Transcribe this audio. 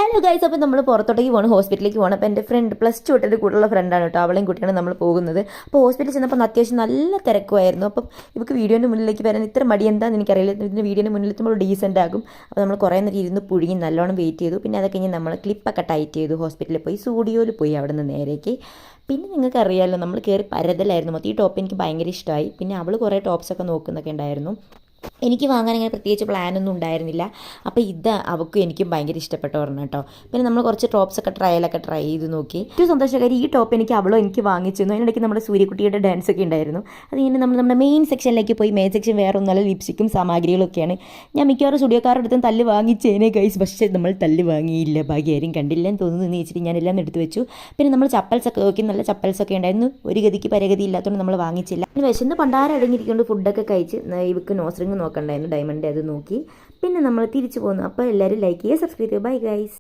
Hello guys, അപ്പോൾ നമ്മൾ പുറത്തോട്ടേക്ക് പോകണം, ഹോസ്പിറ്റലിലേക്ക് പോകണം. അപ്പോൾ എൻ്റെ ഫ്രണ്ട് പ്ലസ് ടു തൊട്ടിട്ട് കൂടുതലുള്ള ഫ്രണ്ടാണ് കേട്ടോ, അവളെയും കുട്ടിയാണ് നമ്മൾ പോകുന്നത്. അപ്പോൾ ഹോസ്പിറ്റലിൽ ചെന്നപ്പോൾ അത്യാവശ്യം നല്ല തിരക്കുമായിരുന്നു. അപ്പം ഇവർക്ക് വീഡിയോൻ്റെ മുന്നിലേക്ക് വരാൻ ഇത്ര മടി എന്താണെന്ന് എനിക്കറിയില്ല. ഇതിൻ്റെ വീഡിയോൻ്റെ മുന്നിലെത്തുമ്പോൾ ഡീസൻ്റ് ആകും. അപ്പോൾ നമ്മൾ കുറേ നേരം ഇരുന്ന് പുഴുങ്ങി നല്ലോണം വെയിറ്റ് ചെയ്തു. പിന്നെ അതൊക്കെ കഴിഞ്ഞ് നമ്മൾ ക്ലിപ്പൊക്കെ ടൈറ്റ് ചെയ്തു. ഹോസ്പിറ്റലിൽ പോയി സ്റ്റുഡിയോയിൽ പോയി അവിടെ നിന്ന് നേരേക്ക്. പിന്നെ നിങ്ങൾക്ക് അറിയാമല്ലോ, നമ്മൾ കയറി പരതലായിരുന്നു മൊത്തം. ഈ ടോപ്പ് എനിക്ക് ഭയങ്കര ഇഷ്ടമായി. പിന്നെ അവൾ കുറേ ടോപ്സൊക്കെ നോക്കുന്നൊക്കെ ഉണ്ടായിരുന്നു. എനിക്ക് വാങ്ങാൻ അങ്ങനെ പ്രത്യേകിച്ച് പ്ലാനൊന്നും ഉണ്ടായിരുന്നില്ല. അപ്പോൾ ഇത് അവൾക്കും എനിക്കും ഭയങ്കര ഇഷ്ടപ്പെട്ട ഒരെണ്ണം കേട്ടോ. പിന്നെ നമ്മൾ കുറച്ച് ടോപ്സൊക്കെ ട്രയലൊക്കെ ട്രൈ ചെയ്ത് നോക്കി. ഏറ്റവും സന്തോഷകാരി ഈ ടോപ്പ് എനിക്ക് അവളോ എനിക്ക് വാങ്ങിച്ചു തന്നു. അതിനിടയ്ക്ക് നമ്മുടെ സൂര്യക്കുട്ടിയുടെ ഡാൻസൊക്കെ ഉണ്ടായിരുന്നു. അതിങ്ങനെ നമ്മുടെ മെയിൻ സെക്ഷനിലേക്ക് പോയി. മെയിൻ സെക്ഷൻ വേറെ ഒന്നല്ല, ലിപ്സ്റ്റിക്കും സാമഗ്രികളൊക്കെയാണ്. ഞാൻ മിക്കവാറും സ്റ്റുഡിയോക്കാരുടെ അടുത്തും തല്ല് വാങ്ങിച്ചേനെ ഗൈസ്, പക്ഷേ നമ്മൾ തല്ല് വാങ്ങിയില്ല. ഭാഗ്യം ആരും കണ്ടില്ലെന്ന് തോന്നുന്നു എന്ന് വെച്ചിട്ട് ഞാനെല്ലാം എടുത്ത് വെച്ചു. പിന്നെ നമ്മൾ ചപ്പൽസൊക്കെ നോക്കി, നല്ല ചപ്പൽസൊക്കെ ഉണ്ടായിരുന്നു. ഒരു ഗതിക്ക് പരഗതി ഇല്ലാത്തതുകൊണ്ട് നമ്മൾ വാങ്ങിച്ചില്ല. വിശന്ന് പണ്ടാരം അടങ്ങിയിരിക്കൊണ്ട് ഫുഡൊക്കെ കഴിച്ച് ഇവക്ക് നോസ്റിങ് നോക്കണ്ടായിരുന്നു, ഡയമണ്ട് അത് നോക്കി. പിന്നെ നമ്മൾ തിരിച്ചു പോന്നു. അപ്പോൾ എല്ലാവരും ലൈക്ക് ചെയ്യുക, സബ്സ്ക്രൈബ് ചെയ്യുക. Bye guys.